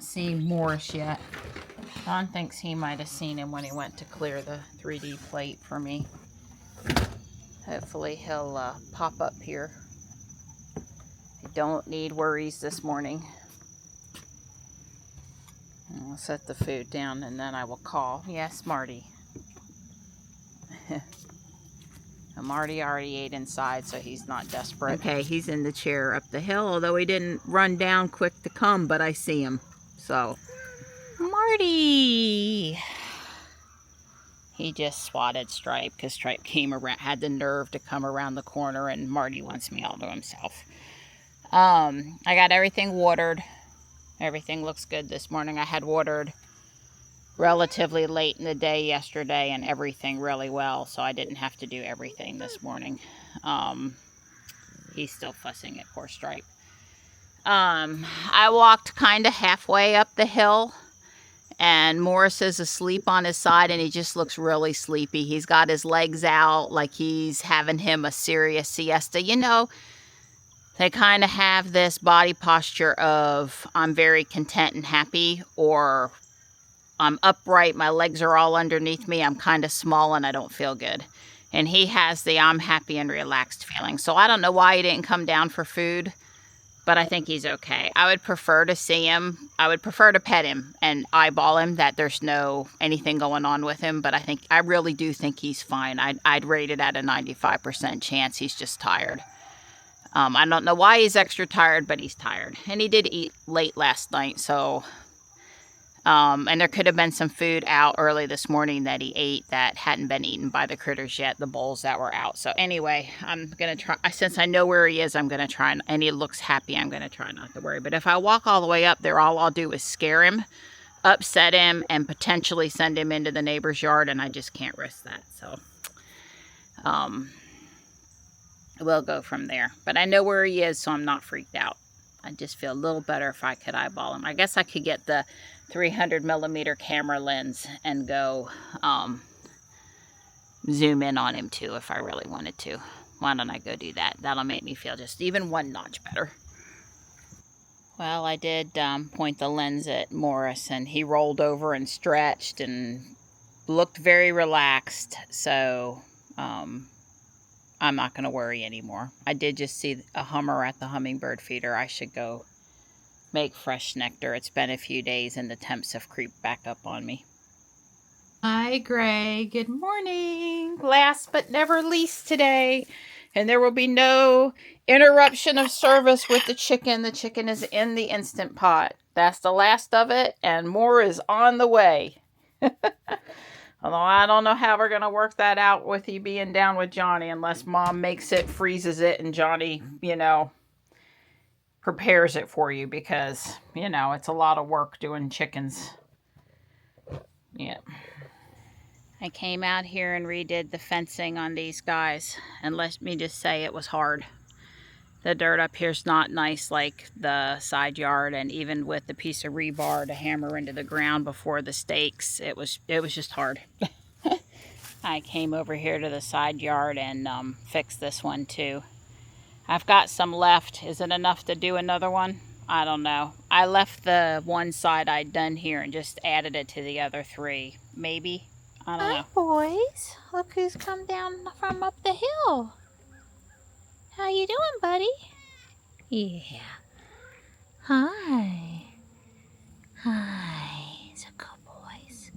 Seen Morris yet. Don thinks he might have seen him when he went to clear the 3D plate for me. Hopefully he'll pop up here. I don't need worries this morning. I'll set the food down and then I will call. Yes, Marty. Marty already ate inside, so he's not desperate. Okay, he's in the chair up the hill, although he didn't run down quick to come, but I see him. So, Marty! He just swatted Stripe because Stripe came around, had the nerve to come around the corner, and Marty wants me all to himself. I got everything watered. Everything looks good this morning. I had watered relatively late in the day yesterday and everything really well, so I didn't have to do everything this morning. He's still fussing at poor Stripe. I walked kind of halfway up the hill, and Morris is asleep on his side, and he just looks really sleepy. He's got his legs out like he's having him a serious siesta. You know, they kind of have this body posture of I'm very content and happy, or I'm upright, my legs are all underneath me, I'm kind of small and I don't feel good. And he has the I'm happy and relaxed feeling. So I don't know why he didn't come down for food, but I think he's okay. I would prefer to see him. I would prefer to pet him and eyeball him, that there's no anything going on with him. But I really do think he's fine. I'd rate it at a 95% chance. He's just tired. I don't know why he's extra tired, but he's tired. And he did eat late last night, so... and there could have been some food out early this morning that he ate that hadn't been eaten by the critters yet, the bowls that were out. So anyway, I'm going to try, since I know where he is, I'm going to try, and he looks happy, I'm going to try not to worry. But if I walk all the way up there, all I'll do is scare him, upset him, and potentially send him into the neighbor's yard, and I just can't risk that. So, we'll go from there. But I know where he is, so I'm not freaked out. I just feel a little better if I could eyeball him. I guess I could get the 300mm camera lens and go zoom in on him too if I really wanted to. Why don't I go do that? That'll make me feel just even one notch better. Well, I did point the lens at Morris, and he rolled over and stretched and looked very relaxed. So I'm not going to worry anymore. I did just see a hummer at the hummingbird feeder. I should go make fresh nectar. It's been a few days and the temps have creeped back up on me. Hi, Gray. Good morning. Last but never least today. And there will be no interruption of service with the chicken. The chicken is in the Instant Pot. That's the last of it, and more is on the way. Although I don't know how we're going to work that out with you being down with Johnny, unless Mom makes it, freezes it, and Johnny, you know, prepares it for you, because, you know, it's a lot of work doing chickens. Yeah. I came out here and redid the fencing on these guys, and let me just say it was hard. The dirt up here's not nice like the side yard, and even with the piece of rebar to hammer into the ground before the stakes, it was just hard. I came over here to the side yard and fixed this one too. I've got some left. Is it enough to do another one? I don't know. I left the one side I'd done here and just added it to the other three. Maybe. I don't know. Hi, boys. Look who's come down from up the hill. How you doing, buddy? Yeah. Hi. Hi. It's a good boys.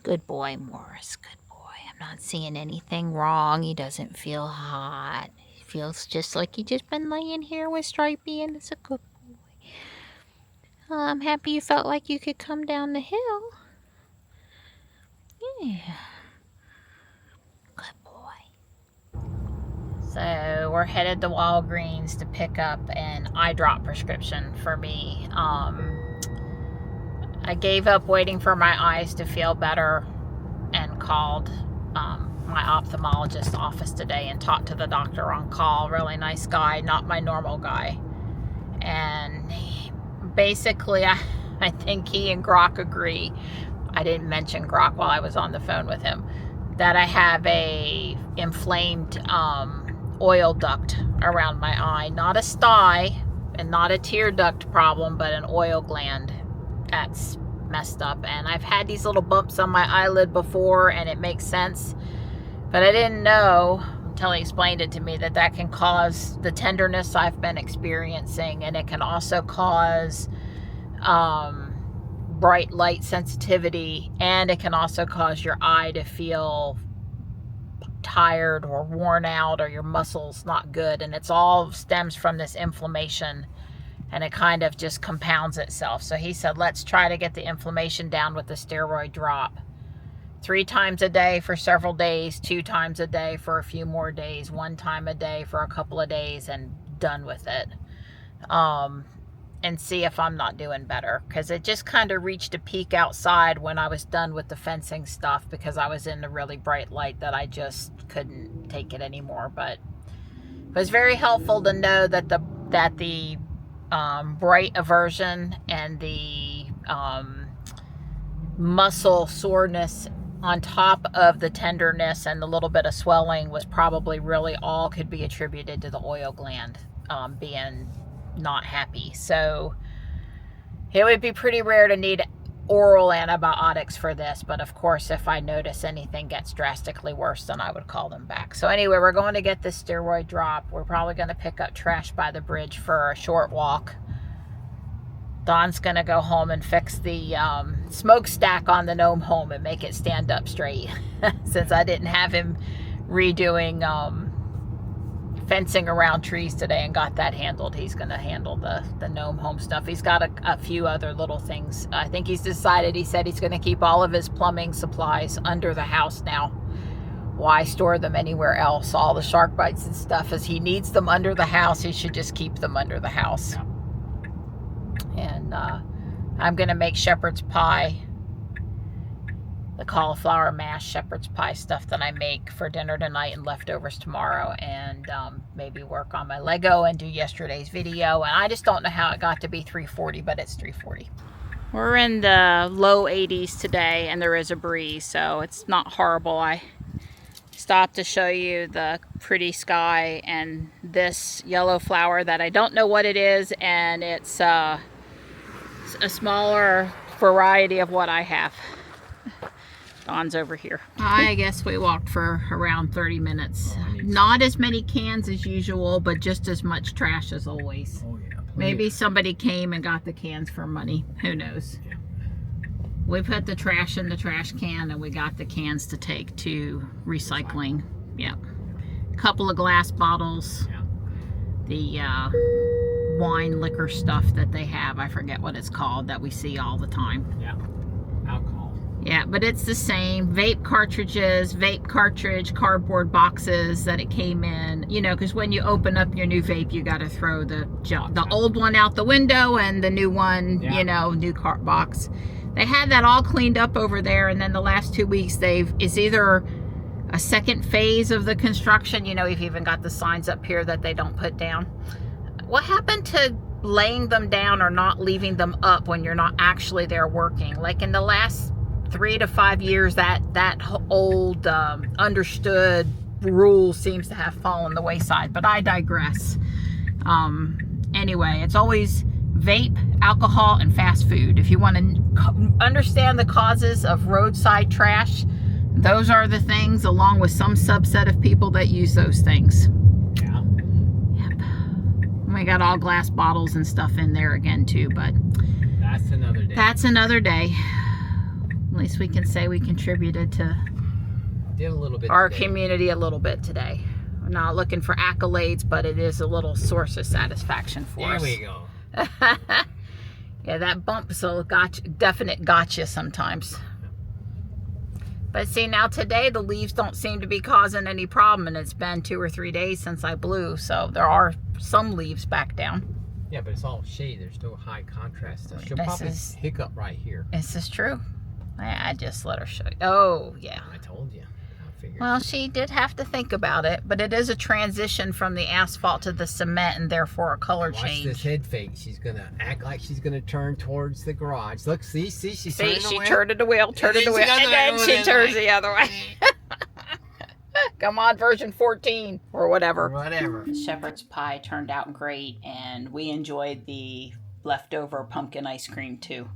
Good boy, Morris. Good boy. I'm not seeing anything wrong. He doesn't feel hot. He feels just like he just been laying here with Stripey, and it's a good boy. I'm happy you felt like you could come down the hill. Yeah. Good boy. So we're headed to Walgreens to pick up an eye drop prescription for me. I gave up waiting for my eyes to feel better called my ophthalmologist's office today and talked to the doctor on call. Really nice guy, not my normal guy. And basically, I think he and Grok agree. I didn't mention Grok while I was on the phone with him, that I have a inflamed oil duct around my eye. Not a sty and not a tear duct problem, but an oil gland that's messed up. And I've had these little bumps on my eyelid before, and it makes sense. But I didn't know until he explained it to me that that can cause the tenderness I've been experiencing, and it can also cause bright light sensitivity, and it can also cause your eye to feel tired or worn out, or your muscles not good, and it's all stems from this inflammation, and it kind of just compounds itself. So he said, let's try to get the inflammation down with the steroid drop. 3 times a day for several days, 2 times a day for a few more days, 1 time a day for a couple of days, and done with it. And see if I'm not doing better, because it just kind of reached a peak outside when I was done with the fencing stuff, because I was in the really bright light that I just couldn't take it anymore. But it was very helpful to know that the bright aversion and the muscle soreness on top of the tenderness and the little bit of swelling was probably really all could be attributed to the oil gland being not happy. So it would be pretty rare to need oral antibiotics for this, but of course if I notice anything gets drastically worse, then I would call them back. So anyway, we're going to get this steroid drop. We're probably going to pick up trash by the bridge for a short walk. Don's going to go home and fix the smokestack on the gnome home and make it stand up straight. Since I didn't have him redoing fencing around trees today and got that handled, he's going to handle the gnome home stuff. He's got a few other little things. I think he's decided, he said he's going to keep all of his plumbing supplies under the house now. Why store them anywhere else? All the shark bites and stuff, as he needs them under the house, he should just keep them under the house. And I'm going to make shepherd's pie, the cauliflower mash shepherd's pie stuff that I make for dinner tonight and leftovers tomorrow, and maybe work on my Lego and do yesterday's video. And I just don't know how it got to be 340, but it's 340. We're in the low 80s today, and there is a breeze, so it's not horrible. I stopped to show you the pretty sky and this yellow flower that I don't know what it is, and it's a smaller variety of what I have. Don's over here. I guess we walked for around 30 minutes. Not as many cans as usual, but just as much trash as always. Oh, yeah. Maybe somebody came and got the cans for money. Who knows? Yeah. We put the trash in the trash can, and we got the cans to take to recycling. Yeah. A couple of glass bottles. Yeah. The wine liquor stuff that they have, I forget what it's called, that we see all the time. Yeah. Alcohol. Yeah, but it's the same. Vape cartridges, vape cartridge, cardboard boxes that it came in. You know, because when you open up your new vape, you got to throw the old one out the window and the new one, yeah. You know, new cart box. They had that all cleaned up over there, and then the last 2 weeks it's either a second phase of the construction. You know, we've even got the signs up here that they don't put down. What happened to laying them down or not leaving them up when you're not actually there working? Like in the last 3 to 5 years, that old understood rule seems to have fallen the wayside, but I digress. Anyway, it's always vape, alcohol, and fast food. If you want to understand the causes of roadside trash, those are the things, along with some subset of people that use those things. Yeah. Yep. We got all glass bottles and stuff in there again too, but that's another day. That's another day. At least we can say we contributed to our community a little bit today. We're not looking for accolades, but it is a little source of satisfaction for us. There we go. Yeah, that bump is a definite gotcha sometimes. But see, now today the leaves don't seem to be causing any problem, and it's been 2 or 3 days since I blew, so there are some leaves back down. Yeah, but it's all shade. There's no high contrast stuff. She'll probably hiccup right here. This is true. I just let her show you. Oh, yeah. I told you. I figured. Well, she did have to think about it, but it is a transition from the asphalt to the cement and therefore a color change. Watch this head fake. She's going to act like she's going to turn towards the garage. Look, see, she's turning the wheel. She turned the wheel, and then she turns the other way. Come on, version 14 or whatever. Whatever. Shepherd's pie turned out great, and we enjoyed the leftover pumpkin ice cream too.